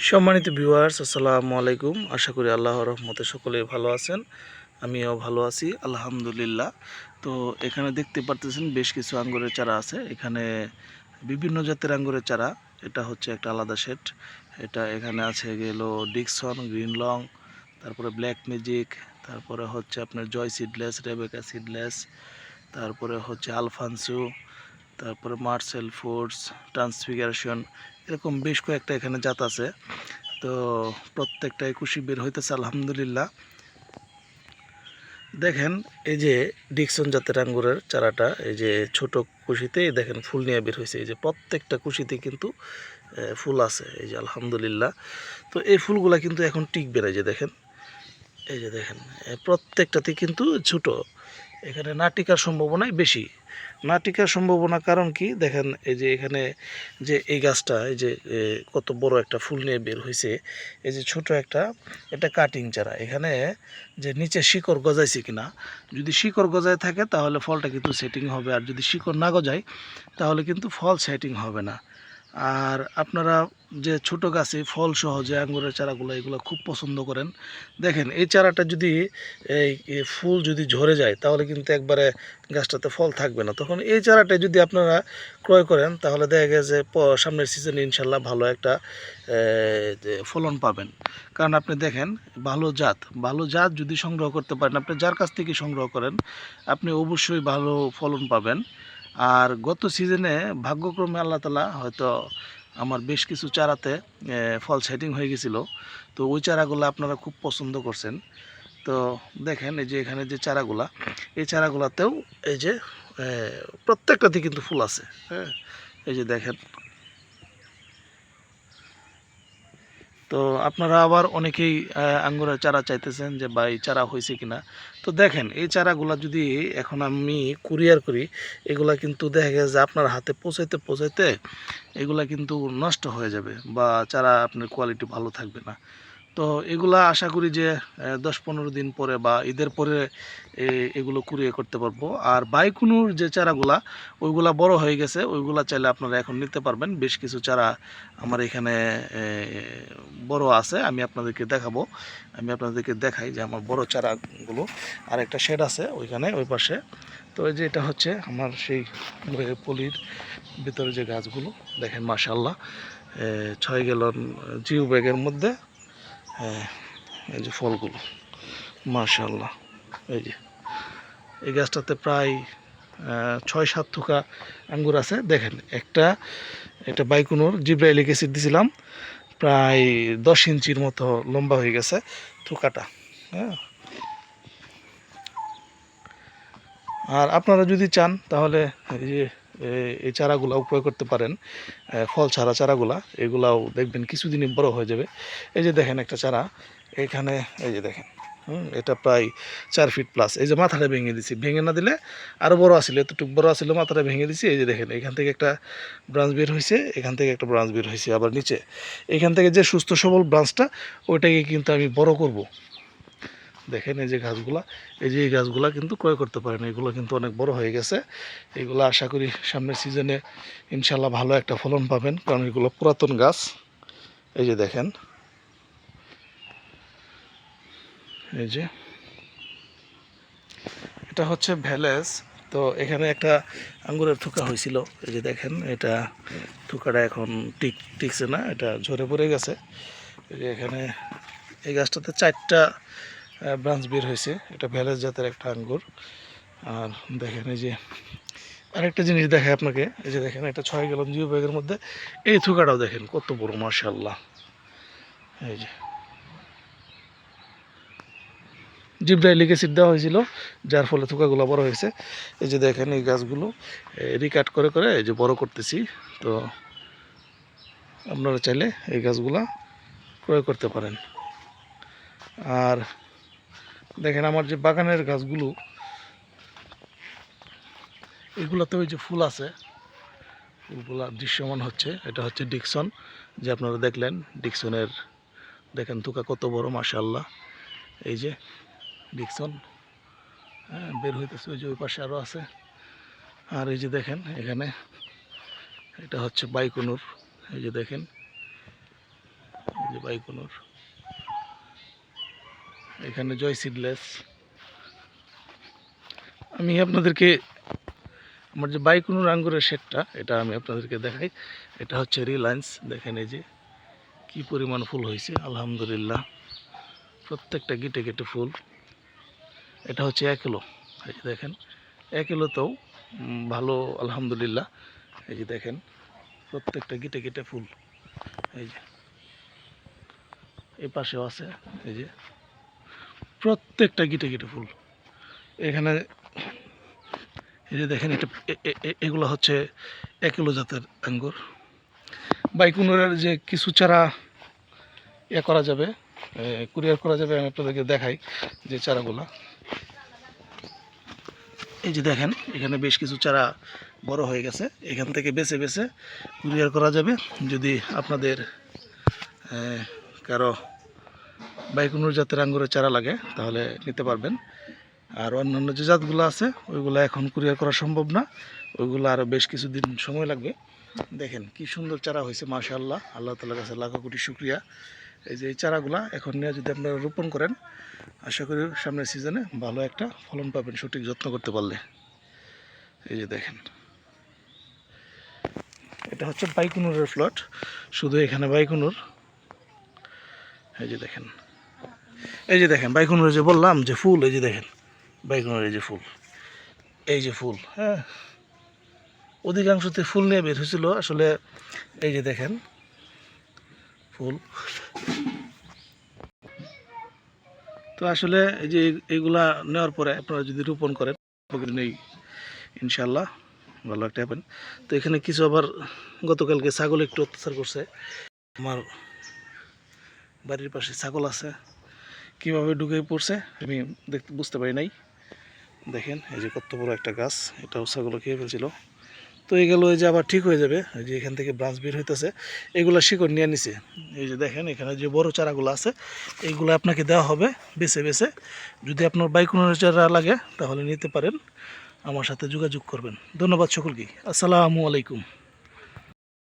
সম্মানিত ভিউয়ার্স, আসসালামু আলাইকুম। আশা করি আল্লাহর রহমতে সকলেই ভালো আছেন। আমিও ভালো আছি আলহামদুলিল্লাহ। তো এখানে দেখতে পারতেছেন বেশ কিছু আঙ্গুরের চারা আছে। এখানে বিভিন্ন জাতের আঙ্গুরের চারা। এটা হচ্ছে একটা আলাদা সেট। এটা এখানে আছে গেল ডিকসন, গ্রিন লং, তারপরে ব্ল্যাক ম্যাজিক, তারপরে হচ্ছে আপনার জয় সিডলেস, রেবেকা সিডলেস, তারপরে হচ্ছে আলফানসু, তারপরে মার্সেল ফুডস, ট্রান্সফিগারেশন, এরকম বেশ কয়েকটা এখানে জাত আছে। তো প্রত্যেকটাই কুশি বের হইতেছে আলহামদুলিল্লাহ। দেখেন এই যে ডিকসন জাতের আঙ্গুরের চারাটা, এই যে ছোট কুশিতে দেখেন ফুল নিয়ে বের হয়েছে। এই যে প্রত্যেকটা কুশিতে কিন্তু ফুল আছে, এই যে আলহামদুলিল্লাহ। তো এই ফুলগুলা কিন্তু এখন টিকবে না। এই যে দেখেন প্রত্যেকটাতে কিন্তু ছোট, এখানে না টিকার সম্ভাবনাই বেশি। না টিকার সম্ভাবনা কারণ কি দেখেন, এই যে এখানে যে এই গাছটা, এই যে কত বড় একটা ফুল নিয়ে বের হয়েছে। এই যে ছোট একটা, এটা কাটিং চারা। এখানে যে নিচে শিকড় গজাইছে কিনা, যদি শিকড় গজায় থাকে তাহলে ফলটা কিন্তু সেটিং হবে, আর যদি শিকড় না গজায় তাহলে কিন্তু ফল সেটিং হবে না। আর আপনারা যে ছোট গাছে ফল সহ যে আঙ্গুরের চারাগুলো, এগুলো খুব পছন্দ করেন। দেখেন এই চারাটা যদি এই ফুল যদি ঝরে যায় তাহলে কিন্তু একবারে গাছটাতে ফল থাকবে না। তখন এই চারাটা যদি আপনারা ক্রয় করেন তাহলে দেখা গেছে সামনের সিজনে ইনশাল্লাহ ভালো একটা যে ফলন পাবেন। কারণ আপনি দেখেন ভালো জাত যদি সংগ্রহ করতে পারেন, আপনি যার কাছ থেকে সংগ্রহ করেন আপনি অবশ্যই ভালো ফলন পাবেন। আর গত সিজনে ভাগ্যক্রমে আল্লাহ তালা হয়তো আমার বেশ কিছু চারাতে ফল সেটিং হয়ে গেছিলো। তো ওই চারাগুলো আপনারা খুব পছন্দ করছেন। তো দেখেন এই যে এখানে যে চারাগুলা, এই চারাগুলাতেও এই যে প্রত্যেকটাতে কিন্তু ফুল আছে। হ্যাঁ, এই যে দেখেন। তো আপনারা আবার অনেকেই আঙ্গুরের চারা চাইতেছেন যে ভাই চারা হয়েছে কিনা। তো দেখেন এই চারাগুলা যদি এখন আমি কুরিয়ার করি, এগুলা কিন্তু দেখা গেছে যে আপনার হাতে পৌঁছাইতে পৌঁছাইতে এগুলা কিন্তু নষ্ট হয়ে যাবে, বা চারা আপনার কোয়ালিটি ভালো থাকবে না। তো এগুলা আশা করি যে 10-15 দিন পরে বা ঈদের পরে এগুলো কুরিয়ে করতে পারবো। আর বাইকুনুর যে চারাগুলা, ওইগুলা বড় হয়ে গেছে, ওইগুলা চাইলে আপনারা এখন নিতে পারবেন। বেশ কিছু চারা আমার এখানে বড় আছে, আমি আপনাদেরকে দেখাবো। আমি আপনাদেরকে দেখাই যে আমার বড় চারাগুলো। আর একটা শেড আছে ওইখানে ওই পাশে। তো এই যে এটা হচ্ছে আমার সেই পলির ভিতরে যে গাছগুলো, দেখেন মাশাআল্লাহ 6 গ্যালন জিও ব্যাগের মধ্যে এই যে ফলগুলো মাশাআল্লাহ। এই যে এই গাছটাতে প্রায় 6-7 থোকা আঙ্গুর আছে। দেখেন এটা বাইকুনোর জিব্রাইলিক অ্যাসিড দিছিলাম, প্রায় 10 ইঞ্চির মতো লম্বা হয়ে গেছে থোকাটা। হ্যাঁ, আর আপনারা যদি চান তাহলে এই যে এই চারাগুলা উপয়োগ করতে পারেন। ফল ছাড়া চারাগুলা, এগুলাও দেখবেন কিছুদিনই বড় হয়ে যাবে। এই যে দেখেন একটা চারা এখানে, এই যে দেখেন এটা প্রায় 4 ফিট প্লাস। এই যে মাথাটা ভেঙে দিছি, ভেঙে না দিলে আরও বড় আসছিল, এতটুকু বড় আসছিল, মাথাটা ভেঙে দিছি। এই যে দেখেন এখান থেকে একটা ব্রাঞ্চ বের হয়েছে, এখান থেকে একটা ব্রাঞ্চ বের হয়েছে আবার নিচে। এখান থেকে যে সুস্থ সবল ব্রাঞ্চটা, ওইটাকে কিন্তু আমি বড় করব। দেখেন এই যে গাছগুলা, এই যে এই গাছগুলা কিন্তু ক্রয় করতে পারেন। এগুলো কিন্তু অনেক বড় হয়ে গেছে। এগুলো আশা করি সামনের সিজনে ইনশাল্লাহ ভালো একটা ফলন পাবেন, কারণ এগুলো পুরাতন গাছ। এই যে দেখেন, এই যে এটা হচ্ছে ভ্যালেস। তো এখানে একটা আঙ্গুরের থোকা হয়েছিল, এই যে দেখেন এটা থোকাটা এখন টিকছে না, এটা ঝরে পড়ে গেছে। এই যে এখানে এই গাছটাতে 4টা ব্রাঞ্চ বের হয়েছে। এটা ভ্যালেস জাতের একটা আঙ্গুর। আর দেখেন এই যে আরেকটা জিনিস দেখায় আপনাকে, এই যে দেখেন এটা 6 গ্যালন জিও ব্যাগের মধ্যে এই থোকাটাও দেখেন কত বড় মাশাআল্লাহ। এই যে জিব্রাইলিক অ্যাসিড দেওয়া হয়েছিল, যার ফলে থোকাগুলো বড় হয়েছে। এই যে দেখেন এই গাছগুলো রিকাট করে করে এই যে বড় করতেছি। তো আপনারা চাইলে এই গাছগুলা ক্রয় করতে পারেন। আর দেখেন আমার যে বাগানের গাছগুলো, এগুলোতে ওই যে ফুল আছে, ফুলগুলা দৃশ্যমান হচ্ছে। এটা হচ্ছে ডিকসন, যে আপনারা দেখলেন ডিকসনের, দেখেন থোকা কত বড় মাশাআল্লাহ। এই যে ডিকসন, হ্যাঁ বের হইতেছে, ওই যে ওই পাশে আরও আছে। আর এই যে দেখেন এখানে এটা হচ্ছে বাইকুনুর, এই যে দেখেন যে বাইকুনুর, এখানে জয় সিডলেস। আমি আপনাদেরকে আমার যে বাইকুনুর আঙ্গুরের শেডটা এটা আমি আপনাদেরকে দেখাই। এটা হচ্ছে রিলায়েন্স। দেখেন এই যে কি পরিমাণ ফুল হয়েছে, আলহামদুলিল্লাহ প্রত্যেকটা গিটে গিটে ফুল। এটা হচ্ছে 1 কিলো। এই যে দেখেন 1 কিলোতেও ভালো, আলহামদুলিল্লাহ। এই যে দেখেন প্রত্যেকটা গিটে গিটে ফুল। এই যে এই পাশেও আছে, এই যে প্রত্যেকটা গিটে গিটে ফুল। এখানে এই যে দেখেন এটা এগুলো হচ্ছে 1 কিলো জাতের আঙ্গুর। বাইকুনুরের যে কিছু চারা করা যাবে, কুরিয়ার করা যাবে, আমি আপনাদেরকে দেখাই যে চারাগুলা। এই যে দেখেন এখানে বেশ কিছু চারা বড় হয়ে গেছে, এখান থেকে বেছে বেছে কুরিয়ার করা যাবে। যদি আপনাদের কারো বাইকুনুর জাতের আঙ্গুরের চারা লাগে তাহলে নিতে পারবেন। আর অন্যান্য যে জাতগুলো আছে ওইগুলো এখন কুরিয়ার করা সম্ভব না, ওইগুলো আরও বেশ কিছুদিন সময় লাগবে। দেখেন কি সুন্দর চারা হয়েছে, মাশাআল্লাহ, আল্লাহ তাআলার কাছে লাখো কোটি শুকরিয়া। এই যে এই চারাগুলা এখন নিয়ে যদি আপনারা রোপণ করেন, আশা করি সামনের সিজনে ভালো একটা ফলন পাবেন সঠিক যত্ন করতে পারলে। এই যে দেখেন এটা হচ্ছে বাইকুনুরের প্লট, শুধু এখানে বাইকুনুর। এই যে দেখেন, এই যে দেখেন বাইকুনুরের যে বললাম যে ফুল, এই যে দেখেন বাইকুনুরের এই যে ফুল, এই যে ফুল, হ্যাঁ অধিকাংশতে ফুল নিয়ে বের হয়েছিল আসলে। এই যে দেখেন ফুল। তো আসলে এই যে এইগুলা নেওয়ার পরে আপনারা যদি রোপণ করেন নেই, ইনশাল্লাহ ভালো একটা হবেন। তো এখানে কিছু আবার গতকালকে ছাগল একটু অত্যাচার করছে। আমার বাড়ির পাশে ছাগল আছে, কীভাবে ঢুকে পড়ছে আমি দেখতে বুঝতে পারি নাই। দেখেন এই যে কত বড় একটা গাছ, এটাও ছাগল খেয়ে ফেলছিল। তো এগুলো এই যে আবার ঠিক হয়ে যাবে। এই যে এখান থেকে ব্রাঞ্চ বের হইতেছে, এগুলো শিকড় নিয়ে নিছে। এই যে দেখেন এখানে যে বড় চারাগুলো আছে এইগুলো আপনাকে দেওয়া হবে বেছে বেছে। যদি আপনার বাইকুনুরের চারা লাগে তাহলে নিতে পারেন, আমার সাথে যোগাযোগ করবেন। ধন্যবাদ সকলকে, আসসালামু আলাইকুম।